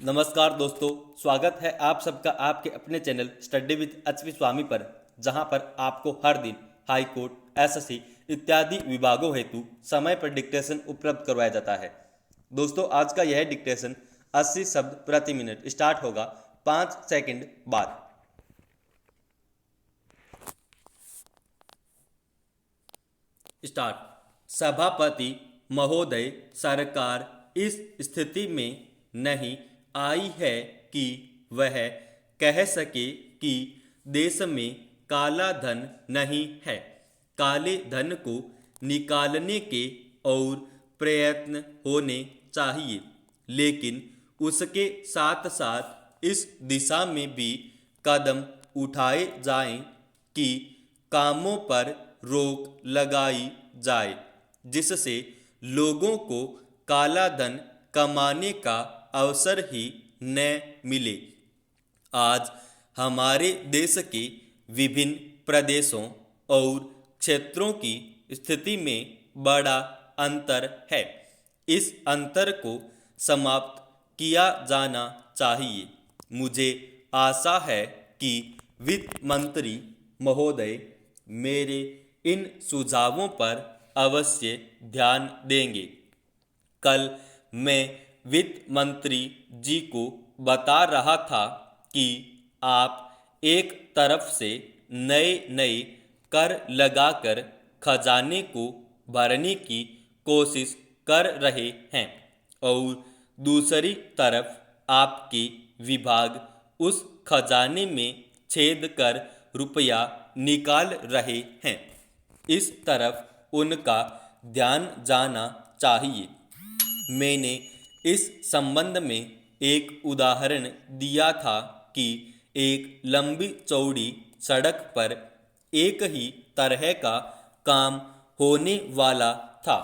नमस्कार दोस्तों, स्वागत है आप सबका आपके अपने चैनल स्टडी विद एचपी स्वामी पर, जहां पर आपको हर दिन हाई कोर्ट, एसएससी इत्यादि विभागों हेतु समय पर डिक्टेशन उपलब्ध करवाया जाता है। दोस्तों, आज का यह डिक्टेशन 80 शब्द प्रति मिनट स्टार्ट होगा 5 सेकंड बाद। स्टार्ट। सभापति महोदय, सरकार इस स्थिति में नहीं आई है कि वह कह सके कि देश में काला धन नहीं है। काले धन को निकालने के और प्रयत्न होने चाहिए, लेकिन उसके साथ साथ इस दिशा में भी कदम उठाए जाएं कि कामों पर रोक लगाई जाए, जिससे लोगों को काला धन कमाने का अवसर ही न मिले। आज हमारे देश के विभिन्न प्रदेशों और क्षेत्रों की स्थिति में बड़ा अंतर है। इस अंतर को समाप्त किया जाना चाहिए। मुझे आशा है कि वित्त मंत्री महोदय मेरे इन सुझावों पर अवश्य ध्यान देंगे। कल मैं वित्त मंत्री जी को बता रहा था कि आप एक तरफ से नए नए कर लगाकर खजाने को भरने की कोशिश कर रहे हैं और दूसरी तरफ आपके विभाग उस खजाने में छेद कर रुपया निकाल रहे हैं। इस तरफ उनका ध्यान जाना चाहिए। मैंने इस संबंध में एक उदाहरण दिया था कि एक लंबी चौड़ी सड़क पर एक ही तरह का काम होने वाला था।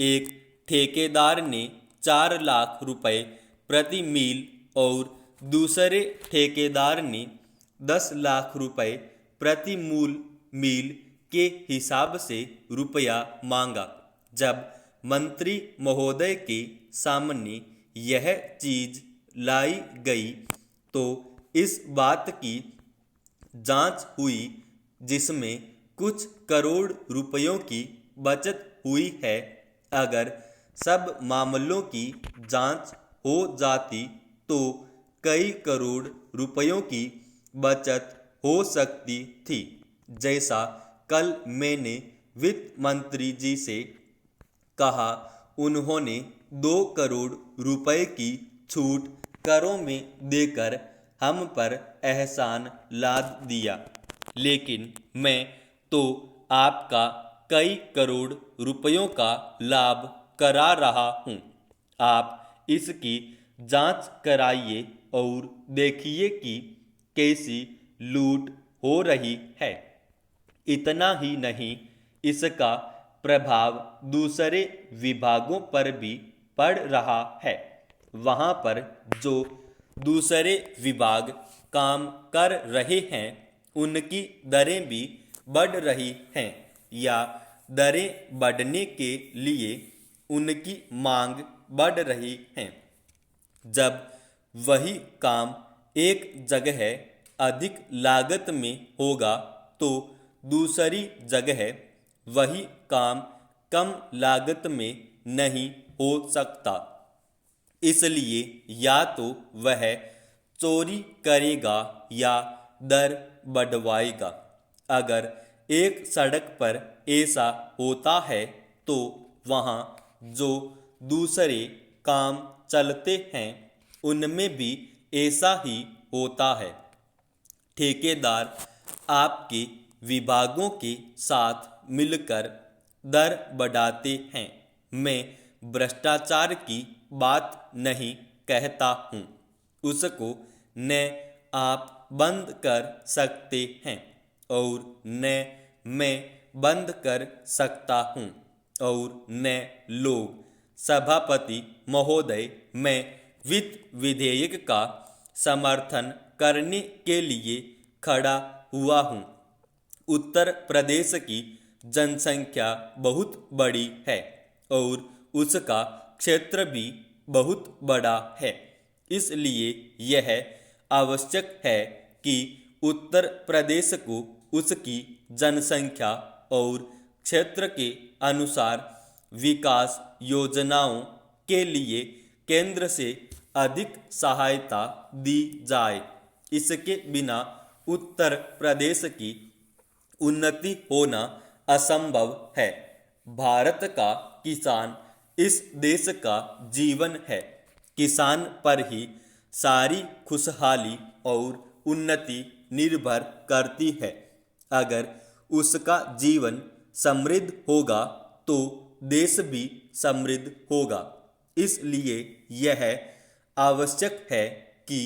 एक ठेकेदार ने 4 लाख रुपए प्रति मील और दूसरे ठेकेदार ने 10 लाख रुपए प्रति मील के हिसाब से रुपया मांगा। जब मंत्री महोदय के सामने यह चीज लाई गई तो इस बात की जांच हुई, जिसमें कुछ करोड़ रुपयों की बचत हुई है। अगर सब मामलों की जांच हो जाती तो कई करोड़ रुपयों की बचत हो सकती थी। जैसा कल मैंने वित्त मंत्री जी से कहा, उन्होंने 2 करोड़ रुपए की छूट करों में देकर हम पर एहसान लाद दिया, लेकिन मैं तो आपका कई करोड़ रुपयों का लाभ करा रहा हूं। आप इसकी जांच कराइए और देखिए कि कैसी लूट हो रही है। इतना ही नहीं, इसका प्रभाव दूसरे विभागों पर भी पड़ रहा है। वहां पर जो दूसरे विभाग काम कर रहे हैं, उनकी दरें भी बढ़ रही हैं या दरें बढ़ने के लिए उनकी मांग बढ़ रही है। जब वही काम एक जगह अधिक लागत में होगा तो दूसरी जगह वही काम कम लागत में नहीं हो सकता। इसलिए या तो वह चोरी करेगा या दर बढ़वाएगा। अगर एक सड़क पर ऐसा होता है तो वहाँ जो दूसरे काम चलते हैं उनमें भी ऐसा ही होता है। ठेकेदार आपके विभागों के साथ मिलकर दर बढ़ाते हैं। मैं भ्रष्टाचार की बात नहीं कहता हूँ, उसको न आप बंद कर सकते हैं और न मैं बंद कर सकता हूँ और न लोग। सभापति महोदय, मैं वित्त विधेयक का समर्थन करने के लिए खड़ा हुआ हूँ। उत्तर प्रदेश की जनसंख्या बहुत बड़ी है और उसका क्षेत्र भी बहुत बड़ा है। इसलिए यह आवश्यक है कि उत्तर प्रदेश को उसकी जनसंख्या और क्षेत्र के अनुसार विकास योजनाओं के लिए केंद्र से अधिक सहायता दी जाए। इसके बिना उत्तर प्रदेश की उन्नति होना असंभव है। भारत का किसान इस देश का जीवन है। किसान पर ही सारी खुशहाली और उन्नति निर्भर करती है। अगर उसका जीवन समृद्ध होगा तो देश भी समृद्ध होगा। इसलिए यह आवश्यक है कि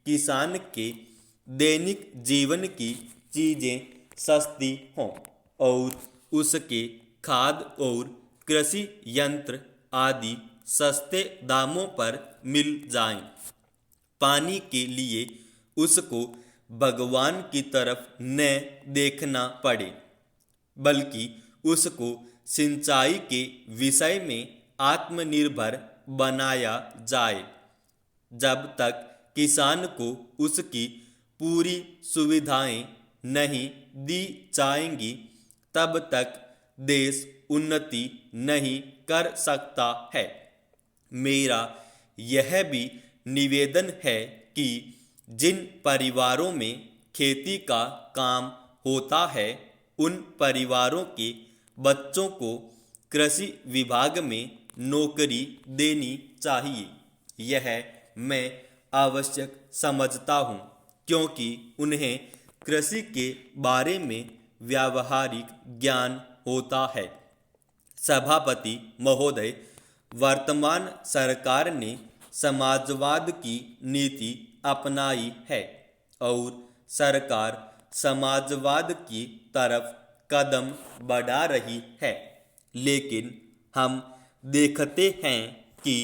किसान के दैनिक जीवन की चीज़ें सस्ती हों और उसके खाद और कृषि यंत्र आदि सस्ते दामों पर मिल जाएं। पानी के लिए उसको भगवान की तरफ न देखना पड़े, बल्कि उसको सिंचाई के विषय में आत्मनिर्भर बनाया जाए। जब तक किसान को उसकी पूरी सुविधाएं नहीं दी जाएंगी, तब तक देश उन्नति नहीं कर सकता है। मेरा यह भी निवेदन है कि जिन परिवारों में खेती का काम होता है, उन परिवारों के बच्चों को कृषि विभाग में नौकरी देनी चाहिए। यह मैं आवश्यक समझता हूँ, क्योंकि उन्हें कृषि के बारे में व्यावहारिक ज्ञान होता है। सभापति महोदय, वर्तमान सरकार ने समाजवाद की नीति अपनाई है और सरकार समाजवाद की तरफ कदम बढ़ा रही है, लेकिन हम देखते हैं कि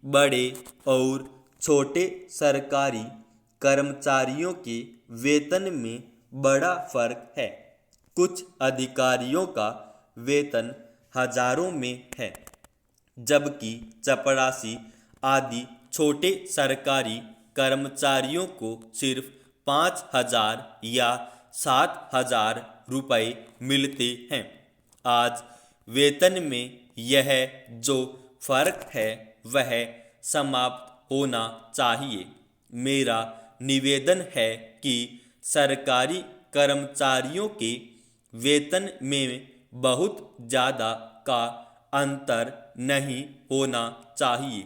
बड़े और छोटे सरकारी कर्मचारियों के वेतन में बड़ा फर्क है। कुछ अधिकारियों का वेतन हजारों में है, जबकि चपरासी आदि छोटे सरकारी कर्मचारियों को सिर्फ 5,000 या 7,000 रुपये मिलते हैं। आज वेतन में यह जो फर्क है वह समाप्त होना चाहिए। मेरा निवेदन है कि सरकारी कर्मचारियों के वेतन में बहुत ज़्यादा का अंतर नहीं होना चाहिए।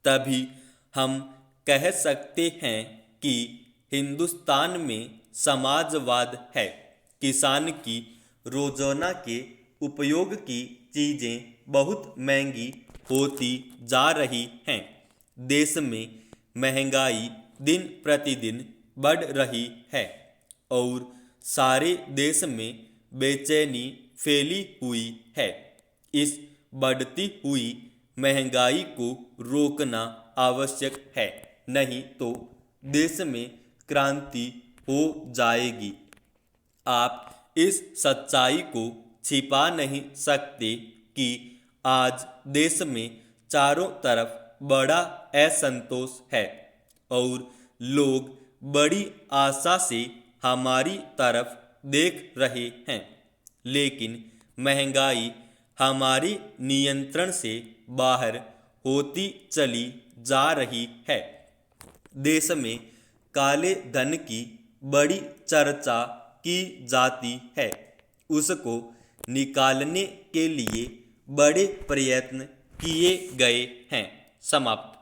तभी हम कह सकते हैं कि हिंदुस्तान में समाजवाद है। किसान की रोजाना के उपयोग की चीज़ें बहुत महंगी होती जा रही हैं। देश में महंगाई दिन प्रतिदिन बढ़ रही है और सारे देश में बेचैनी फैली हुई है। इस बढ़ती हुई महंगाई को रोकना आवश्यक है, नहीं तो देश में क्रांति हो जाएगी। आप इस सच्चाई को छिपा नहीं सकते कि आज देश में चारों तरफ बड़ा असंतोष है और लोग बड़ी आशा से हमारी तरफ देख रहे हैं, लेकिन महंगाई हमारी नियंत्रण से बाहर होती चली जा रही है। देश में काले धन की बड़ी चर्चा की जाती है। उसको निकालने के लिए बड़े प्रयत्न किए गए हैं। समाप्त।